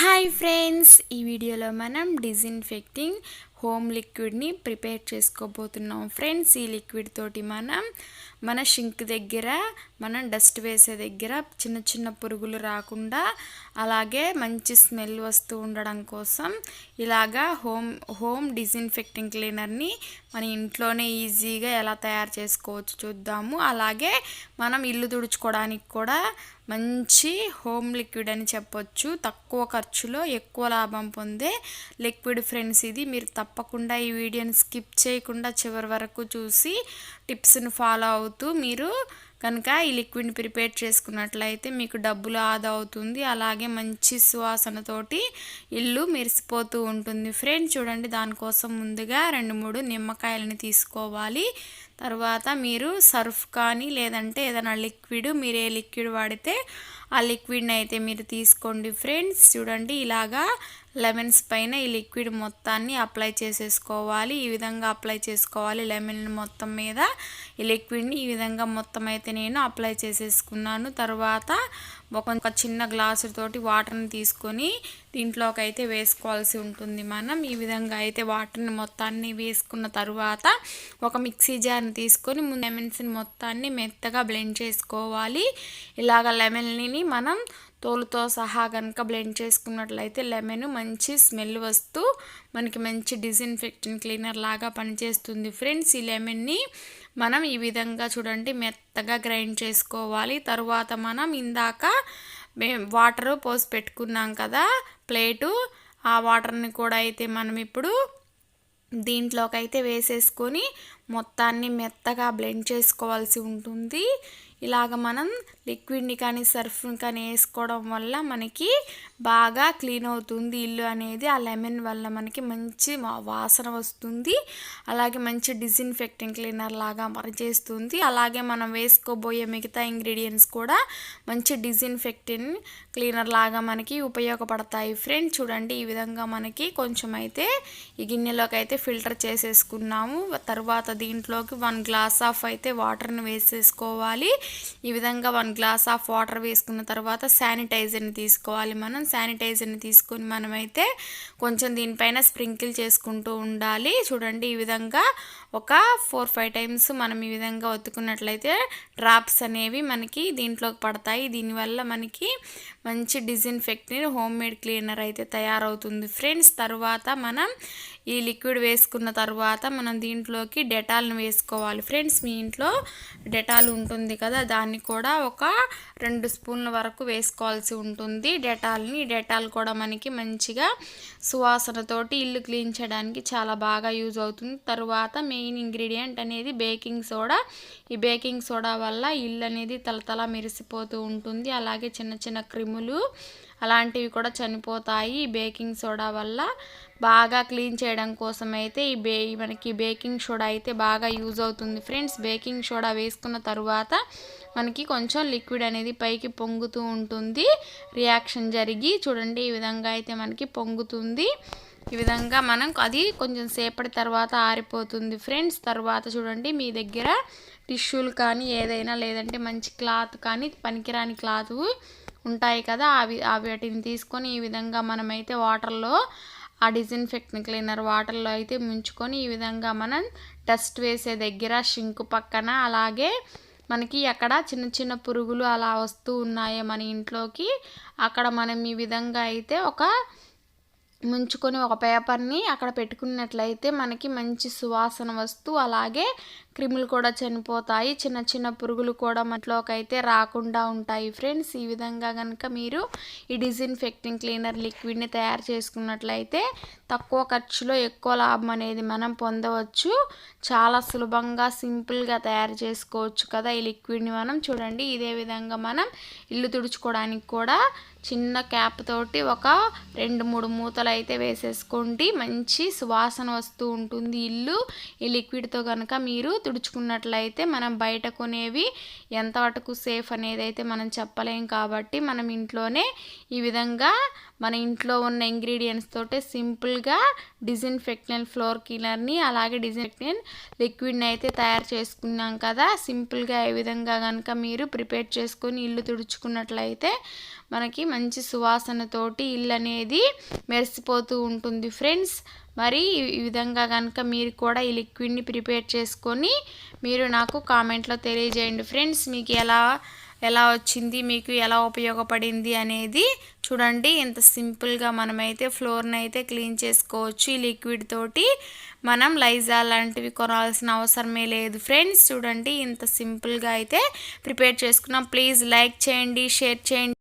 Hi friends, ఈ వీడియోలో మనం డిజిన్ఫెక్టింగ్ హోమ్ లిక్విడ్ని ప్రిపేర్ చేసుకోబోతున్నాం. ఫ్రెండ్స్, ఈ లిక్విడ్ తోటి మన షింక్ దగ్గర మనం డస్ట్ వేసే దగ్గర చిన్న చిన్న పురుగులు రాకుండా అలాగే మంచి స్మెల్ వస్తూ ఉండడం కోసం ఇలాగా హోమ్ డిజిన్ఫెక్టింగ్ క్లీనర్ని మన ఇంట్లోనే ఈజీగా ఎలా తయారు చేసుకోవచ్చు చూద్దాము. అలాగే మనం ఇల్లు తుడుచుకోవడానికి కూడా మంచి హోమ్ లిక్విడ్ అని చెప్పొచ్చు. తక్కువ ఖర్చులో ఎక్కువ లాభం పొందే లిక్విడ్ ఫ్రెండ్స్ ఇది. మీరు తప్పకుండా ఈ వీడియోని స్కిప్ చేయకుండా చివరి వరకు చూసి టిప్స్ని ఫాలో అవుతూ మీరు కనుక ఈ లిక్విడ్ని ప్రిపేర్ చేసుకున్నట్లయితే మీకు డబ్బులు ఆదా అవుతుంది. అలాగే మంచి సువాసనతోటి ఇల్లు మెరిసిపోతూ ఉంటుంది. ఫ్రెండ్స్ చూడండి, దానికోసం ముందుగా 2-3 నిమ్మకాయలని తీసుకోవాలి. తర్వాత మీరు సర్ఫ్ కానీ లేదంటే ఏదైనా లిక్విడ్, మీరు ఏ లిక్విడ్ వాడితే ఆ లిక్విడ్ని అయితే మీరు తీసుకోండి. ఫ్రెండ్స్ చూడండి, ఇలాగా లెమన్స్ పైన ఈ లిక్విడ్ మొత్తాన్ని అప్లై చేసేసుకోవాలి. ఈ విధంగా అప్లై చేసుకోవాలి. లెమన్ మొత్తం మీద ఈ లిక్విడ్ని ఈ విధంగా మొత్తం అయితే నేను అప్లై చేసేసుకున్నాను. తర్వాత ఒక చిన్న గ్లాసు తోటి వాటర్ని తీసుకొని దీంట్లోకి అయితే వేసుకోవాల్సి ఉంటుంది. మనం ఈ విధంగా అయితే వాటర్ని మొత్తాన్ని వేసుకున్న తర్వాత ఒక మిక్సీ జార్ని తీసుకొని ముందు లెమన్స్ని మొత్తాన్ని మెత్తగా బ్లెండ్ చేసుకోవాలి. ఇలాగ లెమన్ని మనం తోలుతో సహా కనుక బ్లెండ్ చేసుకున్నట్లయితే లెమన్ మంచి స్మెల్ వస్తూ మనకి మంచి డిజిన్ఫెక్షన్ క్లీనర్ లాగా పనిచేస్తుంది. ఫ్రెండ్స్, ఈ లెమన్ని మనం ఈ విధంగా చూడండి మెత్తగా గ్రైండ్ చేసుకోవాలి. తర్వాత మనం ఇందాక వాటర్ పోసి పెట్టుకున్నాం కదా ప్లేటు, ఆ వాటర్ని కూడా అయితే మనం ఇప్పుడు దీంట్లోకి అయితే వేసేసుకొని మొత్తాన్ని మెత్తగా బ్లెండ్ చేసుకోవాల్సి ఉంటుంది. ఇలాగ మనం లిక్విడ్ని కానీ సర్ఫ్ని కానీ వేసుకోవడం వల్ల మనకి బాగా క్లీన్ అవుతుంది ఇల్లు అనేది. ఆ లెమన్ వల్ల మనకి మంచి వాసన వస్తుంది. అలాగే మంచి డిజిన్ఫెక్టింగ్ క్లీనర్ లాగా పనిచేస్తుంది. అలాగే మనం వేసుకోబోయే మిగతా ఇంగ్రీడియంట్స్ కూడా మంచి డిజిన్ఫెక్టింగ్ క్లీనర్ లాగా మనకి ఉపయోగపడతాయి. ఫ్రెండ్స్ చూడండి, ఈ విధంగా మనకి కొంచెం అయితే ఈ గిన్నెలోకి అయితే ఫిల్టర్ చేసేసుకున్నాము. తర్వాత దీంట్లోకి 1 గ్లాస్ ఆఫ్ అయితే వాటర్ని వేసేసుకోవాలి. ఈ విధంగా 1 గ్లాస్ ఆఫ్ వాటర్ వేసుకున్న తర్వాత శానిటైజర్ని తీసుకోవాలి. మనం శానిటైజర్ని తీసుకొని మనమైతే కొంచెం దీనిపైన స్ప్రింకిల్ చేసుకుంటూ ఉండాలి. చూడండి, ఈ విధంగా ఒక 4-5 టైమ్స్ మనం ఈ విధంగా ఒత్తుకున్నట్లయితే డ్రాప్స్ అనేవి మనకి దీంట్లోకి పడతాయి. దీనివల్ల మనకి మంచి డిజిన్ఫెక్టింగ్ హోమ్ మేడ్ క్లీనర్ అయితే తయారవుతుంది. ఫ్రెండ్స్, తర్వాత మనం ఈ లిక్విడ్ వేసుకున్న తర్వాత మనం దీంట్లోకి డెటాల్ని వేసుకోవాలి. ఫ్రెండ్స్, మీ ఇంట్లో డెటాల్ ఉంటుంది కదా, దాన్ని కూడా ఒక 2 స్పూన్ల వరకు వేసుకోవాల్సి ఉంటుంది డెటాల్ని. డెటాల్ కూడా మనకి మంచిగా సువాసనతోటి ఇల్లు క్లీన్ చేయడానికి చాలా బాగా యూజ్ అవుతుంది. తర్వాత మెయిన్ ఇంగ్రీడియంట్ అనేది బేకింగ్ సోడా. ఈ బేకింగ్ సోడా వల్ల ఇల్లు అనేది తలతల మెరిసిపోతూ ఉంటుంది. అలాగే చిన్న చిన్న క్రిములు అలాంటివి కూడా చనిపోతాయి ఈ బేకింగ్ సోడా వల్ల. బాగా క్లీన్ చేయడం కోసం అయితే మనకి బేకింగ్ సోడా అయితే బాగా యూజ్ అవుతుంది. ఫ్రెండ్స్, బేకింగ్ సోడా వేసుకున్న తర్వాత మనకి కొంచెం లిక్విడ్ అనేది పైకి పొంగుతూ ఉంటుంది. రియాక్షన్ జరిగి చూడండి, ఈ విధంగా అయితే మనకి పొంగుతుంది. ఈ విధంగా మనం అది కొంచెం సేపటి తర్వాత ఆరిపోతుంది. ఫ్రెండ్స్, తర్వాత చూడండి, మీ దగ్గర టిష్యూలు కానీ ఏదైనా లేదంటే మంచి క్లాత్ కానీ పనికిరాని క్లాత్ ఉంటాయి కదా, వాటిని తీసుకొని ఈ విధంగా మనమైతే వాటర్లో ఆ డిజిన్ఫెక్టింగ్ క్లీనర్ వాటర్లో అయితే ముంచుకొని ఈ విధంగా మనం డస్ట్ వేసే దగ్గర షింక్ పక్కన అలాగే మనకి అక్కడ చిన్న చిన్న పురుగులు అలా వస్తూ ఉన్నాయో మన ఇంట్లోకి, అక్కడ మనం ఈ విధంగా అయితే ముంచుకొని ఒక పేపర్ని అక్కడ పెట్టుకున్నట్లయితే మనకి మంచి సువాసన వస్తూ అలాగే క్రిములు కూడా చనిపోతాయి. చిన్న చిన్న పురుగులు కూడా మనలోకి అయితే రాకుండా ఉంటాయి. ఫ్రెండ్స్, ఈ విధంగా కనుక మీరు ఈ డిజిన్ఫెక్టింగ్ క్లీనర్ లిక్విడ్ని తయారు చేసుకున్నట్లయితే తక్కువ ఖర్చులో ఎక్కువ లాభం అనేది మనం పొందవచ్చు. చాలా సులభంగా సింపుల్గా తయారు చేసుకోవచ్చు కదా ఈ లిక్విడ్ని. మనం చూడండి, ఇదే విధంగా మనం ఇల్లు తుడుచుకోవడానికి కూడా చిన్న క్యాప్ తోటి ఒక 2-3 మూతలు అయితే వేసేసుకోండి. మంచి సువాసన వస్తూ ఉంటుంది ఇల్లు ఈ లిక్విడ్తో కనుక మీరు తుడుచుకున్నట్లయితే మనం బయట కొనేవి ఎంతవరకు సేఫ్ అనేది అయితే మనం చెప్పలేం కాబట్టి మనం ఇంట్లోనే ఈ విధంగా మన ఇంట్లో ఉన్న ఇంగ్రీడియంట్స్ తోటే సింపుల్గా డిజిన్ఫెక్టెంట్ ఫ్లోర్ క్లీనర్ని అలాగే డిజిన్ఫెక్టెంట్ లిక్విడ్ని అయితే తయారు చేసుకున్నాం కదా. సింపుల్గా ఈ విధంగా కనుక మీరు ప్రిపేర్ చేసుకొని ఇల్లు తుడుచుకున్నట్లయితే మనకి మంచి సువాసనతోటి ఇల్లు అనేది మెరిసిపోతూ ఉంటుంది ఫ్రెండ్స్. మరి ఈ విధంగా కనుక మీరు కూడా ఈ లిక్విడ్ని ప్రిపేర్ చేసుకొని మీరు నాకు కామెంట్లో తెలియజేయండి ఫ్రెండ్స్. మీకు ఎలా వచ్చింది, మీకు ఎలా ఉపయోగపడింది అనేది. చూడండి ఇంత సింపుల్గా మనమైతే ఫ్లోర్ని అయితే క్లీన్ చేసుకోవచ్చు ఈ లిక్విడ్ తోటి. మనం లైజాల్ లాంటివి కొనాల్సిన అవసరమే లేదు ఫ్రెండ్స్. చూడండి ఇంత సింపుల్గా అయితే ప్రిపేర్ చేసుకున్నాం. ప్లీజ్ లైక్ చేయండి, షేర్ చేయండి.